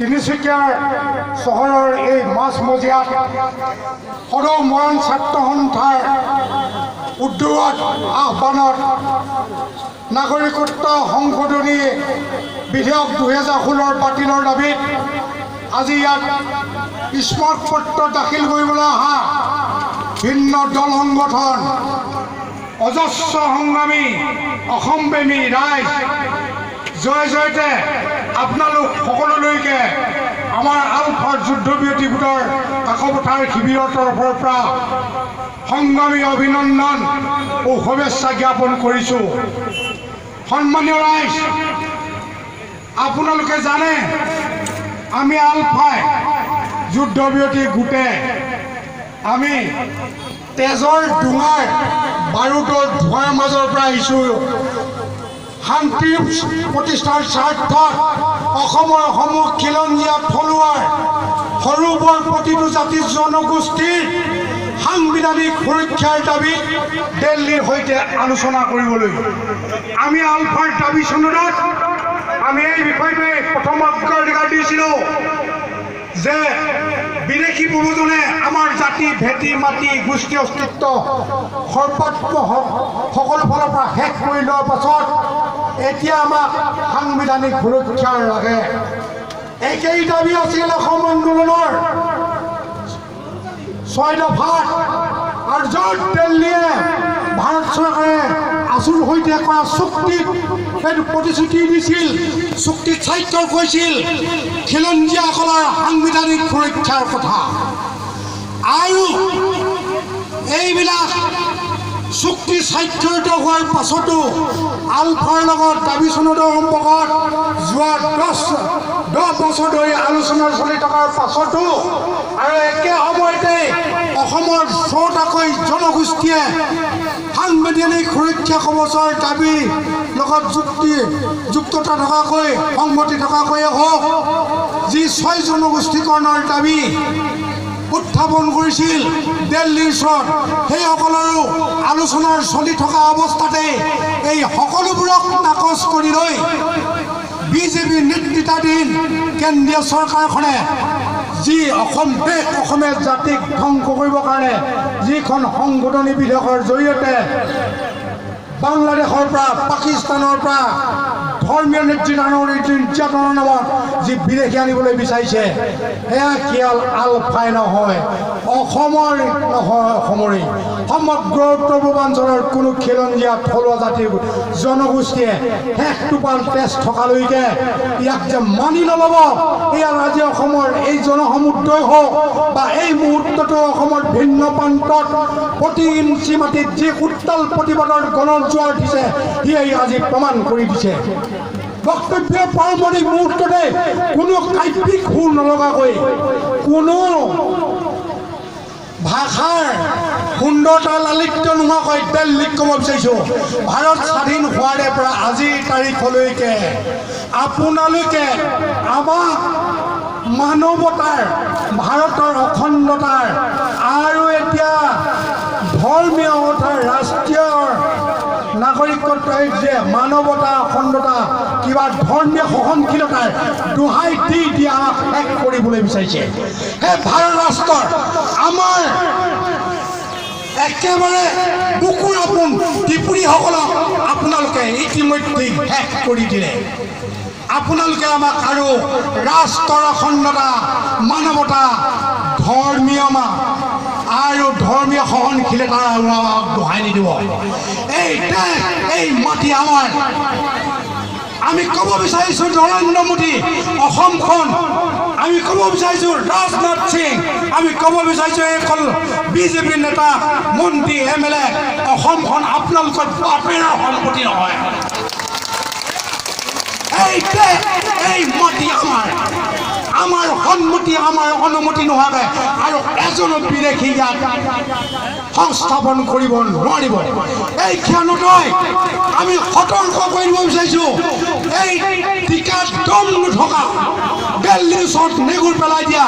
তিনিচুকীয়াৰ চহৰৰ এই মাজমজিয়াত সদৌ মৰাণ ছাত্ৰ সন্থাৰ উদ্যোগত আহ্বানত নাগৰিকত্ব সংশোধনী বিধেয়ক 2016 বাতিলৰ দাবীত আজি ইয়াত স্মাৰকপত্ৰ দাখিল কৰিবলৈ অহা ভিন্ন দল সংগঠন অজস্ৰ সংগ্ৰামী অসমপ্ৰেমী ৰাইজ জয় জয়তে আপোনালোক সকলোলৈকে আমাৰ আলফাৰ যুদ্ধবিৰতি গোটৰ কাকপথাৰ শিবিৰৰ তৰফৰ পৰা সংগ্ৰামী অভিনন্দন ও শুভেচ্ছা জ্ঞাপন কৰিছোঁ। সন্মানীয় ৰাইজ, আপোনালোকে জানে আমি আলফাই যুদ্ধবিৰতি গোটে আমি তেজৰ ডুঙাৰ বাৰুদৰ ধোঁৱাৰ মাজৰ পৰা আহিছোঁ। শান্তি প্ৰতিষ্ঠাৰ স্বাৰ্থত অসমৰ সমূহ খিলঞ্জীয়া থলুৱাৰ সৰু বৰ প্ৰতিটো জাতি জনগোষ্ঠীৰ সাংবিধানিক সুৰক্ষাৰ দাবী দিল্লীৰ সৈতে আলোচনা কৰিবলৈ আমি আলফাৰ দাবী চনদত আমি এই বিষয়টোৱে প্ৰথম অগ্ৰাধিকাৰ দিছিলোঁ যে বিদেশী প্ৰব্ৰজনে আমাৰ জাতি ভেটি মাটি গোষ্ঠী অস্তিত্ব সৰ্বাত্ম সকলো ফালৰ পৰা শেষ কৰি লোৱাৰ পাছত এতিয়া আমাক সাংবিধানিক সুৰক্ষাৰ লাগে। একেই দাবী আছিল অসম আন্দোলনৰ 6 দফাত আৰু য'ত দিল্লীয়ে ভাৰত চৰকাৰে আছুৰ সৈতে কৰা চুক্তিত সেইটো প্ৰতিশ্ৰুতি দিছিল, চুক্তিত স্বাক্ষৰ কৰিছিল খিলঞ্জীয়াসকলৰ সাংবিধানিক সুৰক্ষাৰ কথা। আৰু এইবিলাক চুক্তি স্বাক্ষৰিত হোৱাৰ পাছতো আলফাৰ লগত দাবী চনদৰ সম্পৰ্কত যোৱা 10 বছৰ ধৰি আলোচনা চলি থকাৰ পাছতো আৰু একে সময়তে অসমৰ 14টাকৈ জনগোষ্ঠীয়ে সাংবিধানিক সুৰক্ষা কৱচৰ দাবীৰ লগত যুক্ততা থকাকৈ সংগতি থকাকৈয়ে হওক যি 6 জনগোষ্ঠীকৰণৰ দাবী উত্থাপন কৰিছিল দিল্লীৰ ওচৰত, সেইসকলৰো আলোচনাৰ চলি থকা অৱস্থাতে এই সকলোবোৰক নাকচ কৰি লৈ বিজেপি নেতৃত্বাধীন কেন্দ্ৰীয় চৰকাৰখনে যি অসমীয়া জাতিক ধ্বংস কৰিবৰ কাৰণে যিখন সংশোধনী বিধেয়কৰ জৰিয়তে বাংলাদেশৰ পৰা পাকিস্তানৰ পৰা ধৰ্মীয় নিৰ্যাতনৰ নামত যি বিদেশী আনিবলৈ বিচাৰিছে সেয়া কেৱল আলফাই নহয়, অসমৰ নহয়, অসমৰেই সমগ্ৰ উত্তৰ পূৰ্বাঞ্চলৰ কোনো খিলঞ্জীয়া থলুৱা জাতিৰ জনগোষ্ঠীয়ে শেষ টোপাল তেজ থকালৈকে ইয়াক যে মানি নল'ব, ইয়াৰ আজি অসমৰ এই জনসমুদ্ৰই হওক বা এই মুহূৰ্ততো অসমৰ ভিন্ন প্ৰান্তত প্ৰতি ইঞ্চি মাটিত যি উত্তাল প্ৰতিবাদৰ গণজোৱাৰ উঠিছে সিয়ে আজি প্ৰমাণ কৰি দিছে। বক্তব্যৰ প্ৰাৰম্ভিক মুহূৰ্ততে কোনো কাব্যিক সুৰ নলগাকৈ কোনো ভাষাৰ সুন্দৰতা লালিত্য নোহোৱাকৈ দিল্লীক ক'ব বিচাৰিছোঁ, ভাৰত স্বাধীন হোৱাৰে পৰা আজিৰ তাৰিখলৈকে আপোনালোকে আমাক মানৱতাৰ ভাৰতৰ অখণ্ডতাৰ আৰু এতিয়া ধৰ্মীয় অৰ্থাৎ ৰাষ্ট্ৰীয় নাগৰিকত্ব যে মানৱতা অখণ্ডতা কিবা ধৰ্মীয় সহনশীলতাৰ দোহাই দি আমাক শেষ কৰিবলৈ বিচাৰিছে। সেই ভাৰত ৰাষ্ট্ৰৰ আমাৰ একেবাৰে বুকুৰ আপোন ত্ৰিপুৰীসকলক আপোনালোকে ইতিমধ্যে শেষ কৰি দিলে। আপোনালোকে আমাক আৰু ৰাষ্ট্ৰৰ অখণ্ডতা মানৱতা ধৰ্মীয় আৰু ধৰ্মীয় সহনশীলতাৰ দোহাই নিদিব। এই মাটি আমাৰ। আমি ক'ব বিচাৰিছোঁ নৰেন্দ্ৰ মোদী অসমখন, আমি ক'ব বিচাৰিছোঁ ৰাজনাথ সিং, আমি ক'ব বিচাৰিছোঁ এইখন বিজেপি নেতা মন্ত্ৰী MLA অসমখন আপোনালোকৰ বাপেৰে সম্পত্তি নহয়। এই মাটি আমাৰ সন্মতি আমাৰ অনুমতি নোহোৱাকৈ আৰু এজনো বিদেশী ইয়াত সংস্থাপন কৰিব নোৱাৰিব। এই ক্ষণতেই আমি সতৰ্ক কৰিব বিচাৰিছোঁ, এই টিকাত দম নথকা দিল্লীৰ ওচৰত নেগুৰ পেলাই দিয়া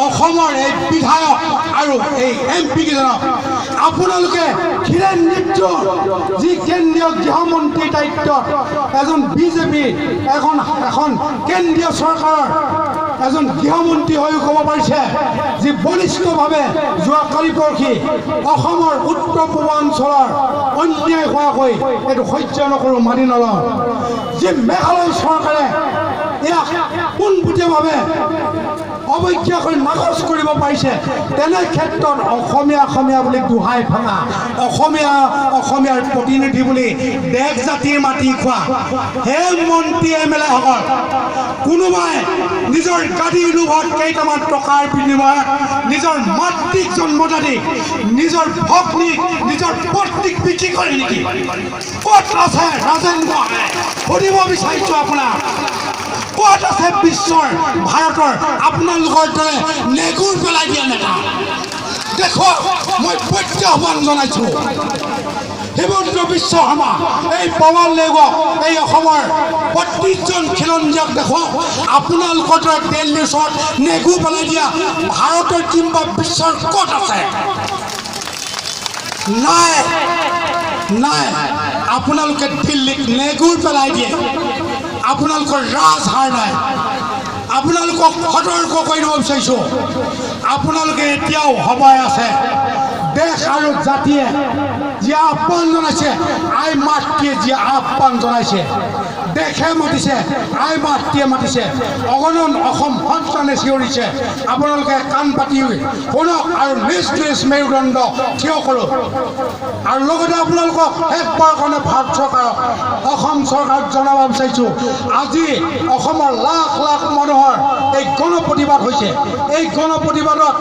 অসমৰ এই বিধায়ক আৰু এই MP কেইজনক আপোনালোকে খিৰেণ মিত্ৰ যি কেন্দ্ৰীয় গৃহমন্ত্ৰীৰ দায়িত্বত এজন বিজেপি এখন কেন্দ্ৰীয় চৰকাৰৰ এজন গৃহমন্ত্ৰী হৈও ক'ব পাৰিছে যি বলিষ্ঠভাৱে যোৱাকালি পৰহি অসমৰ উত্তৰ পূৰ্বাঞ্চলৰ অন্যায় হোৱাকৈ এইটো সহ্য নকৰোঁ, মানি নলওঁ। যি মেঘালয় চৰকাৰে ইয়াক পোনপটীয়াভাৱে অৱজ্ঞা কৰি নাকচ কৰিব পাৰিছে, তেনে ক্ষেত্ৰত অসমীয়া বুলি দোহাই ভাঙা, অসমীয়াৰ প্ৰতিনিধি বুলি দেশ জাতিৰ মাটি খোৱা সেই মন্ত্ৰী MLA-সকল কোনোবাই নিজৰ গাড়ীৰ লোভত কেইটামান টকাৰ বিনিময়ত নিজৰ মাতৃক জন্মদা দি নিজৰ ভগ্নীক নিজৰ পত্নীক বিক্ৰী কৰে নেকি? ক'ত আছে ৰাজেন্দ্ৰ? সুধিব বিচাৰিছোঁ আপোনাক, ক'ত আছে বিশ্বৰ ভাৰতৰ আপোনালোকৰ দৰে নেগুৰ পেলাই দিয়া নেতা? দেখক, মই প্ৰত্যাহ্বান জনাইছোঁ হিমন্ত বিশ্ব শৰ্মা, এই পৱন নেওগক, এই অসমৰ ৩২জন খিলঞ্জীয়াক দেখক, আপোনালোকৰ দৰে দিল্লীৰ ওচৰত নেগু পেলাই দিয়া ভাৰতৰ কিংবা বিশ্বৰ ক'ত আছে? নাই নাই, আপোনালোকে দিল্লীক নেগুৰ পেলাই দিয়ে, আপোনালোকৰ ৰাজহাৰ নাই। আপোনালোকক সতৰ্ক কৰি দিব বিচাৰিছোঁ, আপোনালোকে এতিয়াও সময় আছে। দেশ আৰু জাতিয়ে যি আহ্বান জনাইছে, আই মাতৃয়ে যি আহ্বান জনাইছে, দেশে মাতিছে, আই মাতৃয়ে মাতিছে, অগণন অসম সন্তানে চিঞৰিছে। আপোনালোকে কাণ পাতি শুনক আৰু নিজ নিজ মেৰুদণ্ড থিয় কৰক। আৰু লগতে আপোনালোকক শেষবাৰৰ কাৰণে ভাৰত চৰকাৰক, অসম চৰকাৰক জনাব বিচাৰিছোঁ, আজি অসমৰ লাখ লাখ মানুহৰ এই গণ প্ৰতিবাদ হৈছে। এই গণ প্ৰতিবাদত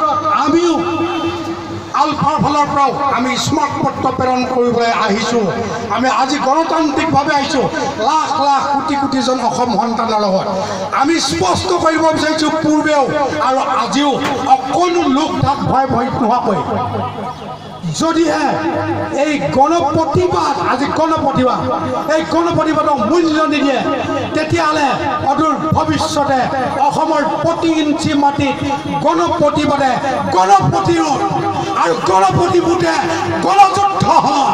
আমিও আলফাৰ ফালৰ পৰাও আমি স্মাৰক পত্ৰ প্ৰেৰণ কৰিবলৈ আহিছোঁ। আমি আজি গণতান্ত্ৰিকভাৱে আহিছোঁ লাখ লাখ কোটি কোটিজন অসম সন্তানৰ লগত। আমি স্পষ্ট কৰিব বিচাৰিছোঁ, পূৰ্বেও আৰু আজিও অকণো লোক তাত ভয় নোহোৱাকৈ যদিহে এই গণপ্ৰতিবাদ, আজি গণপ্ৰতিবাদ, এই গণপ্ৰতিবাদক মূল্য নিদিয়ে, তেতিয়াহ'লে অদূৰ ভৱিষ্যতে অসমৰ প্ৰতি ইঞ্চি মাটিত গণপ্ৰতিবাদে গণপ্ৰতিৰোধ আৰু গণপ্ৰতিৰোধে গণযুদ্ধ হ'ব।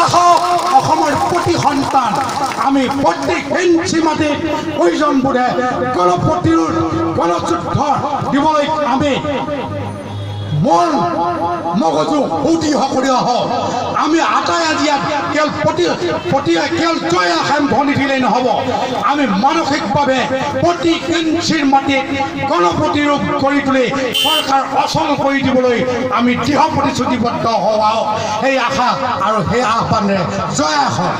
আহক, অসমৰ প্ৰতি সন্তান আমি প্ৰত্যেক ইঞ্চি মাটিত প্ৰয়োজনবোধে গণপ্ৰতিৰোধ গণযুদ্ধ দিবলৈ আমি মন মগজু সুদৃঢ় কৰি আহক। আমি আটাই আজি কেৱল জয় আসাম ধ্বনি দিলেই নহ'ব, আমি মানসিকভাৱে প্ৰতি ইঞ্চিৰ মাটিত গণপ্ৰতিৰোধ কৰি তুলি চৰকাৰ অচল কৰি দিবলৈ আমি দৃঢ় প্ৰতিশ্ৰুতিবদ্ধ হওঁ। সেই আশা আৰু সেই আহ্বানেৰে জয় আসাম।